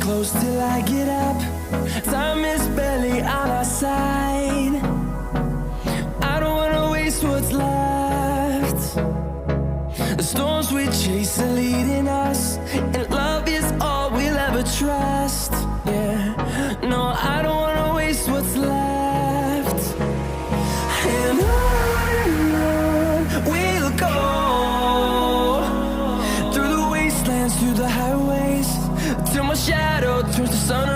close till I get up. Time is barely on our side. I don't wanna waste what's left. The storms we chase are leading us, and love is all we'll ever trust. Yeah, no, I don't wanna waste what's left. And on we'll go, through the wastelands, through the highways, till my shadow turns to sun